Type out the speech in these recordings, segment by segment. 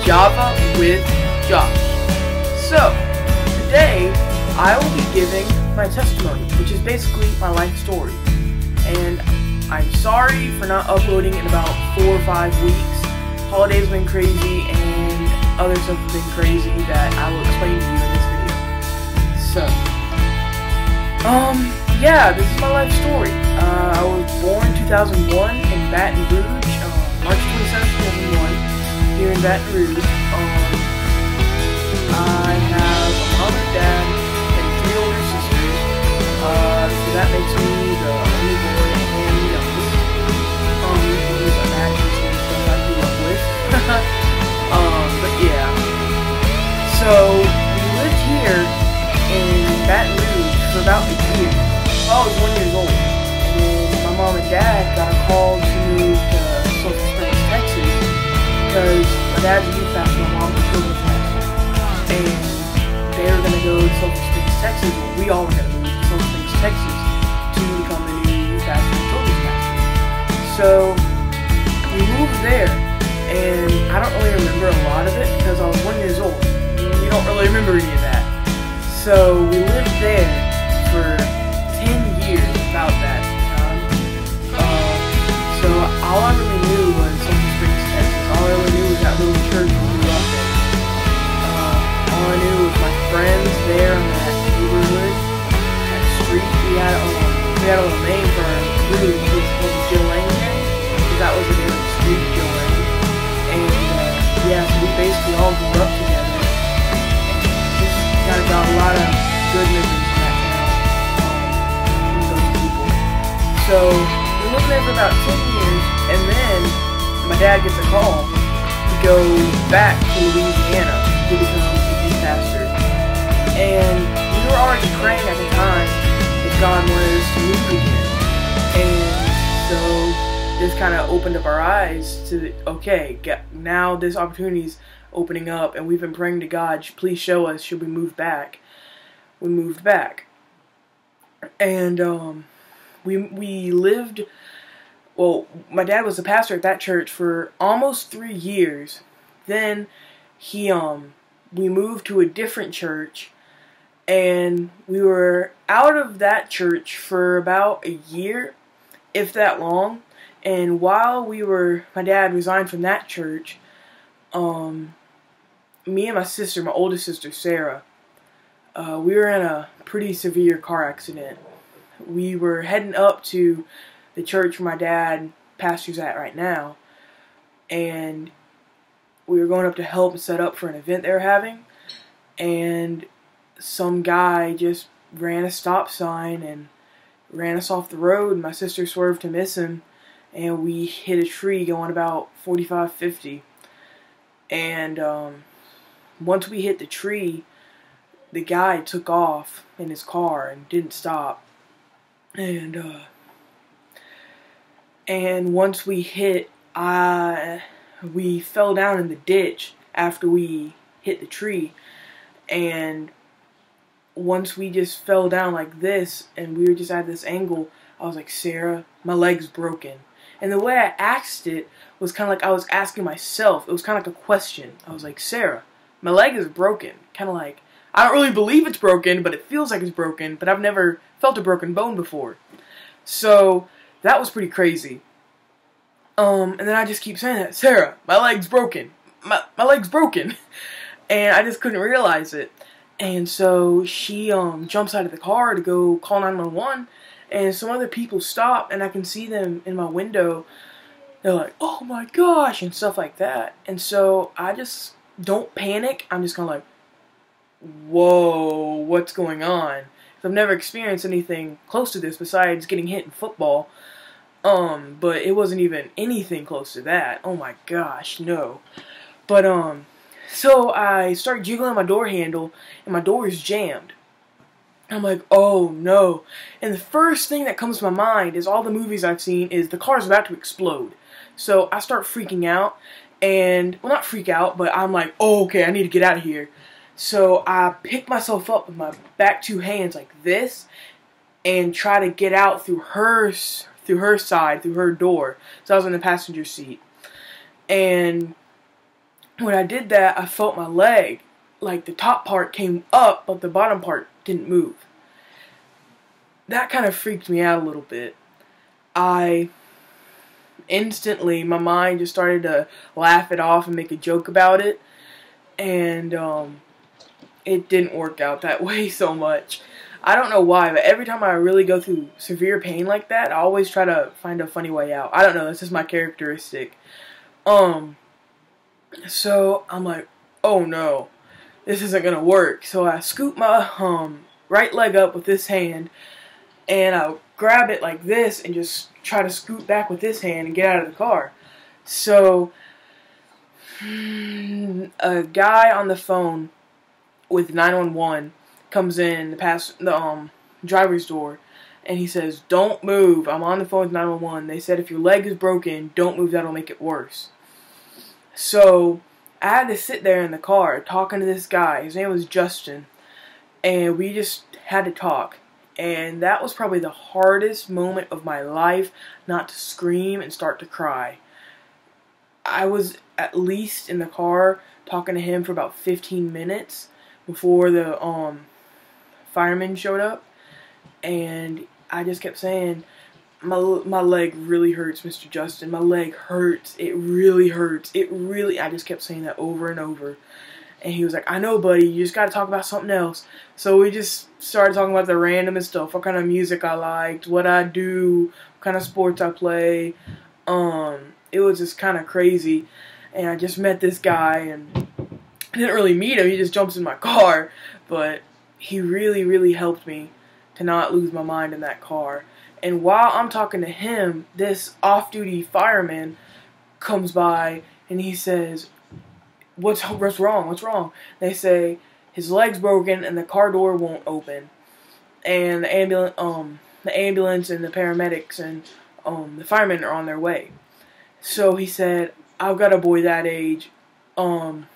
Java with Josh. So, today I will be giving my testimony, which is basically my life story. And I'm sorry for not uploading in about 4 or 5 weeks. Holidays have been crazy and other stuff has been crazy that I will explain to you in this video. So, yeah, this is my life story. I was born 2001 in Baton Rouge, March 27th, 2001, here in Baton Rouge. I have a mom and dad and 3 older sisters, so that makes me the only boy and the youngest. These are matches and stuff I grew up with. But yeah. So, we lived here in Baton Rouge for about a year. I was 1 year old, and then my mom and dad got a call to move to Sulphur Springs, Texas, because my dad's a youth pastor, my mom's a children's pastor, and they were going to go to Sulphur Springs, Texas, or we all were going to move to Sulphur Springs, Texas, to become the new youth pastor and children's pastor. So, we moved there, and I don't really remember a lot of it, because I was 1 year old. You don't really remember any of that. So, we lived there for 10 years about that time. So all I really knew was Sulphur Springs, Texas. All I really knew was that little church we grew up in. All I knew was my friends there in that neighborhood, that street. We had a little name for our group. It was called the Joe Lang Gang, because that was the name of the street, Joe Lang. And yeah, so we basically all grew up together. And just kind of got a lot of good memories. So, we lived there for about 10 years, and then my dad gets a call to go back to Louisiana to become a youth pastor. And we were already praying at the time that God wanted us to move again. And so, this kind of opened up our eyes to, okay, now this opportunity is opening up, and we've been praying to God, please show us, should we move back? We moved back. And, we lived, well, my dad was a pastor at that church for almost 3 years. Then we moved to a different church, and we were out of that church for about a year, if that long. And while my dad resigned from that church, me and my sister, my oldest sister, Sarah, we were in a pretty severe car accident. We were heading up to the church where my dad pastors at right now, and we were going up to help set up for an event they were having, and some guy just ran a stop sign and ran us off the road, and my sister swerved to miss him, and we hit a tree going about 45, 50, and once we hit the tree, the guy took off in his car and didn't stop. And once we hit, we fell down in the ditch after we hit the tree. And once we just fell down like this, and we were just at this angle, I was like, Sarah, my leg's broken. And the way I asked it was kind of like I was asking myself. It was kind of like a question. I was like, Sarah, my leg is broken. Kind of like, I don't really believe it's broken, but it feels like it's broken, but I've never felt a broken bone before. So, that was pretty crazy. And then I just keep saying that, Sarah, my leg's broken. My leg's broken. And I just couldn't realize it. And so, she jumps out of the car to go call 911, and some other people stop, and I can see them in my window. They're like, oh my gosh, and stuff like that. And so, I just don't panic. I'm just kind of like, whoa, what's going on? I've never experienced anything close to this besides getting hit in football. But it wasn't even anything close to that. Oh my gosh, no. But, so I start jiggling my door handle, and my door is jammed. I'm like, oh no. And the first thing that comes to my mind is all the movies I've seen is the car's about to explode. So I start freaking out, and, well, not freak out, but I'm like, oh, okay, I need to get out of here. So I pick myself up with my back 2 hands like this and try to get out through her side, through her door. So I was in the passenger seat. And when I did that, I felt my leg, like the top part came up, but the bottom part didn't move. That kind of freaked me out a little bit. Instantly, my mind just started to laugh it off and make a joke about it, and it didn't work out that way so much. I don't know why, but every time I really go through severe pain like that, I always try to find a funny way out. I don't know, that's just my characteristic. So I'm like, oh no, this isn't gonna work. So I scoop my right leg up with this hand, and I'll grab it like this and just try to scoot back with this hand and get out of the car. So a guy on the phone with 911 comes in past the driver's door, and he says, "Don't move. I'm on the phone with 911. They said if your leg is broken, don't move. That'll make it worse." So I had to sit there in the car talking to this guy. His name was Justin, and we just had to talk. And that was probably the hardest moment of my life, not to scream and start to cry. I was at least in the car talking to him for about 15 minutes before the fireman showed up, and I just kept saying, my leg really hurts, Mr. Justin. My leg hurts. It really hurts. I just kept saying that over and over. And he was like, "I know, buddy. You just got to talk about something else." So we just started talking about the randomest stuff. What kind of music I liked, what I do, what kind of sports I play. It was just kind of crazy. And I just met this guy, and I didn't really meet him. He just jumps in my car. But he really, really helped me to not lose my mind in that car. And while I'm talking to him, this off-duty fireman comes by, and he says, What's wrong? What's wrong? They say his leg's broken and the car door won't open, and the ambulance and the paramedics and the firemen are on their way. So he said, "I've got a boy that age. I'm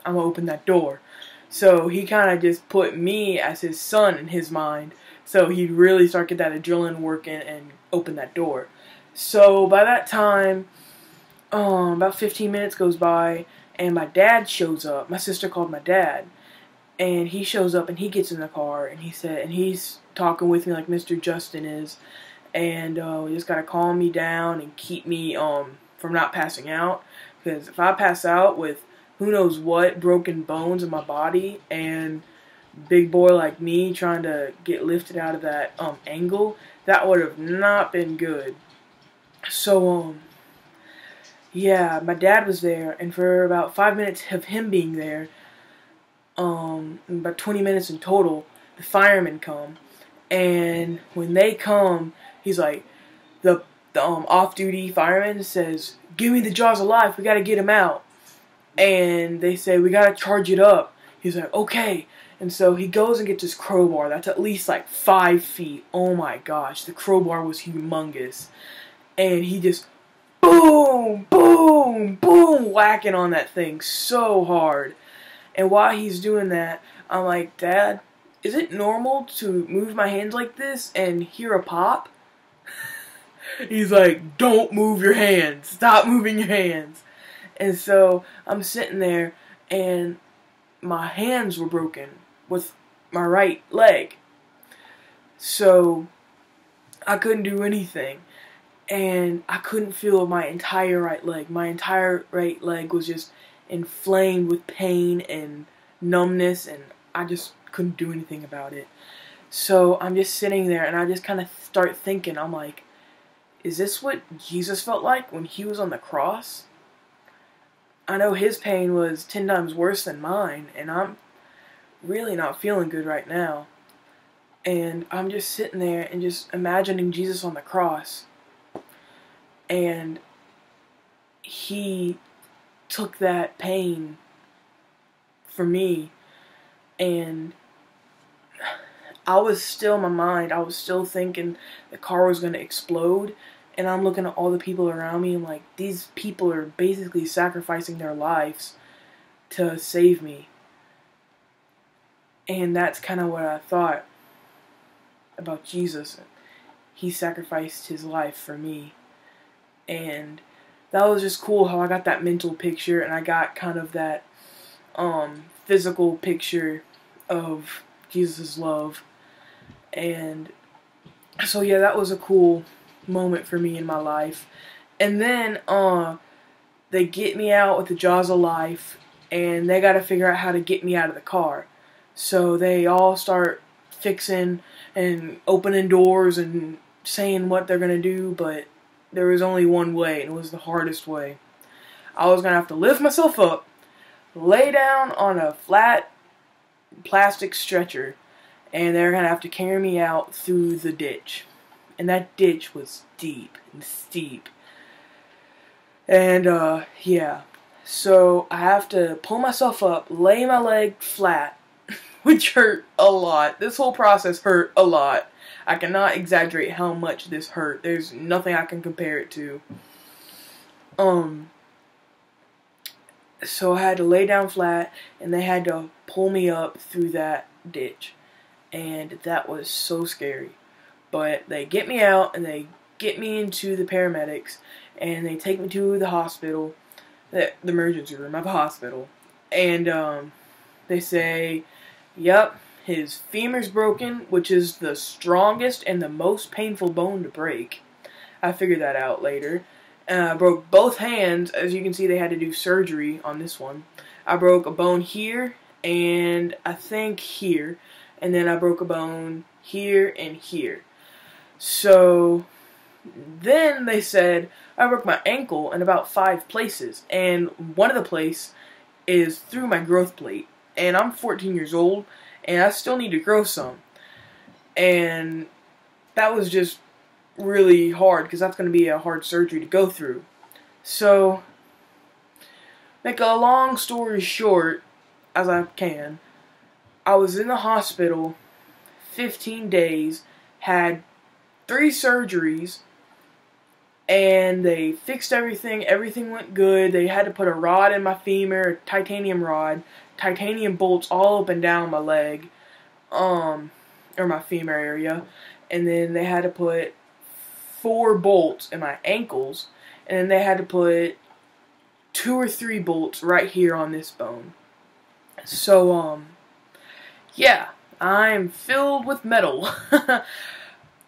gonna open that door." So he kind of just put me as his son in his mind. So he'd really start get that adrenaline working and open that door. So by that time, about 15 minutes goes by, and my dad shows up. My sister called my dad, and he shows up, and he gets in the car, and he's talking with me like Mr. Justin is, and he just gotta calm me down and keep me from not passing out, because if I pass out with who knows what broken bones in my body and big boy like me trying to get lifted out of that angle, that would have not been good. So yeah, my dad was there, and for about 5 minutes of him being there, about 20 minutes in total, the firemen come, and when they come, he's like, the off-duty fireman says, "Give me the jaws alive, we gotta get him out." And they say, "We gotta charge it up." He's like, "Okay." And so he goes and gets his crowbar that's at least like 5 feet. Oh my gosh, the crowbar was humongous. And he just boom, boom, boom, whacking on that thing so hard. And while he's doing that, I'm like, "Dad, is it normal to move my hands like this and hear a pop?" He's like, "Don't move your hands. Stop moving your hands." And so I'm sitting there, and my hands were broken with my right leg. So I couldn't do anything. And I couldn't feel my entire right leg. My entire right leg was just inflamed with pain and numbness, and I just couldn't do anything about it. So I'm just sitting there, and I just kind of start thinking, I'm like, is this what Jesus felt like when he was on the cross? I know his pain was 10 times worse than mine, and I'm really not feeling good right now. And I'm just sitting there and just imagining Jesus on the cross. And he took that pain for me, and I was still in my mind, I was still thinking the car was going to explode, and I'm looking at all the people around me and like, these people are basically sacrificing their lives to save me. And that's kind of what I thought about Jesus. He sacrificed his life for me. And that was just cool how I got that mental picture, and I got kind of that physical picture of Jesus' love. And so yeah, that was a cool moment for me in my life. And then they get me out with the jaws of life, and they got to figure out how to get me out of the car. So they all start fixing and opening doors and saying what they're gonna do, but there was only one way, and it was the hardest way. I was gonna have to lift myself up, lay down on a flat plastic stretcher, and they're gonna have to carry me out through the ditch. And that ditch was deep and steep. And yeah, so I have to pull myself up, lay my leg flat, which hurt a lot. This whole process hurt a lot. I cannot exaggerate how much this hurt. There's nothing I can compare it to. So I had to lay down flat, and they had to pull me up through that ditch. And that was so scary. But they get me out, and they get me into the paramedics, and they take me to the hospital, the emergency room of the hospital. And they say, yep, his femur's broken, which is the strongest and the most painful bone to break. I figured that out later. I broke both hands. As you can see, they had to do surgery on this one. I broke a bone here, and I think here. And then I broke a bone here and here. So then they said I broke my ankle in about 5 places. And one of the places is through my growth plate. And I'm 14 years old, and I still need to grow some. And that was just really hard, because that's going to be a hard surgery to go through. So, make a long story short, as I can, I was in the hospital 15 days, had 3 surgeries, and they fixed everything. Everything went good. They had to put a rod in my femur, a titanium rod, titanium bolts all up and down my leg, or my femur area, and then they had to put 4 bolts in my ankles, and then they had to put 2 or 3 bolts right here on this bone. So, yeah, I'm filled with metal.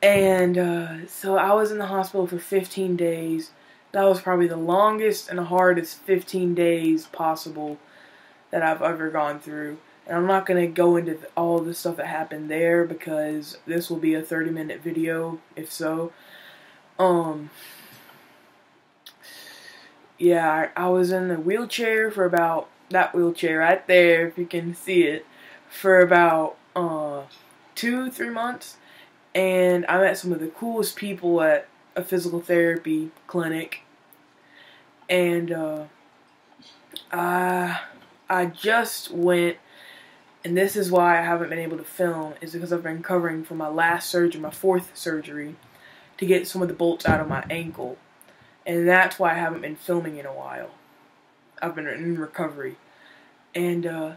And, so I was in the hospital for 15 days. That was probably the longest and the hardest 15 days possible that I've ever gone through. And I'm not going to go into all the stuff that happened there, because this will be a 30-minute video, if so. Yeah, I was in the wheelchair for about, that wheelchair right there, if you can see it, for about 2-3 months. And I met some of the coolest people at a physical therapy clinic. And I just went, and this is why I haven't been able to film, is because I've been recovering from my last surgery, my 4th surgery, to get some of the bolts out of my ankle. And that's why I haven't been filming in a while. I've been in recovery. And,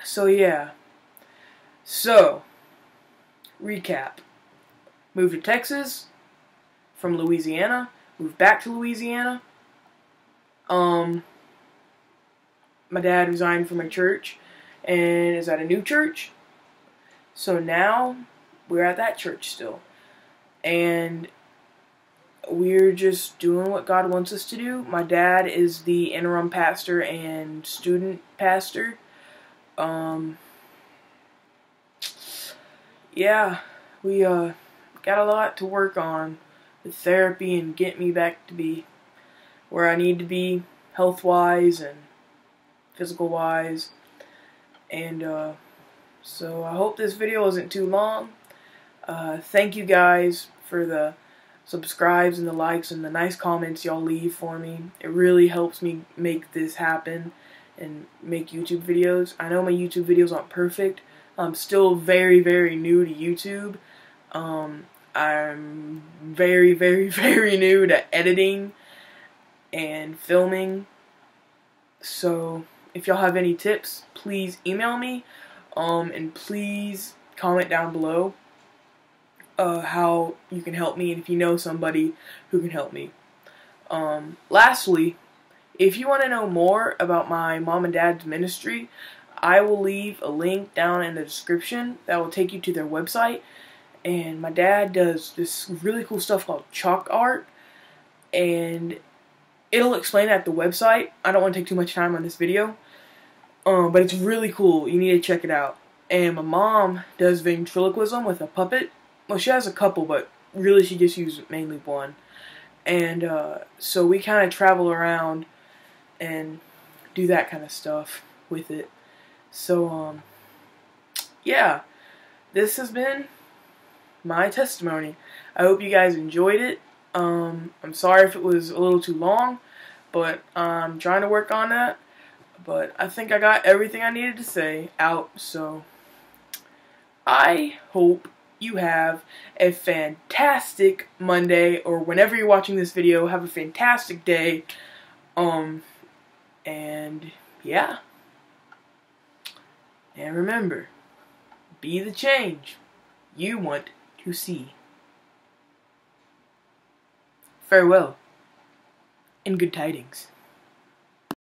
so yeah. So, recap. Moved to Texas from Louisiana. Moved back to Louisiana. My dad resigned from my church and is at a new church. So now we're at that church still. And we're just doing what God wants us to do. My dad is the interim pastor and student pastor. Yeah, we got a lot to work on with therapy and get me back to be where I need to be, health-wise and physical-wise. And so I hope this video isn't too long. Thank you guys for the subscribes and the likes and the nice comments y'all leave for me. It really helps me make this happen and make YouTube videos. I know my YouTube videos aren't perfect. I'm still very, very new to YouTube. I'm very, very, very new to editing and filming. So if y'all have any tips, please email me. And please comment down below how you can help me, and if you know somebody who can help me. Lastly, if you want to know more about my mom and dad's ministry, I will leave a link down in the description that will take you to their website. And my dad does this really cool stuff called chalk art, and it'll explain at the website. I don't want to take too much time on this video, but it's really cool. You need to check it out. And my mom does ventriloquism with a puppet. Well, she has a couple, but really she just uses mainly one. And so we kind of travel around and do that kind of stuff with it. So, yeah, this has been my testimony. I hope you guys enjoyed it. I'm sorry if it was a little too long, but I'm trying to work on that. But I think I got everything I needed to say out, so I hope you have a fantastic Monday, or whenever you're watching this video, have a fantastic day. And yeah. And remember, be the change you want to see. Farewell, and good tidings.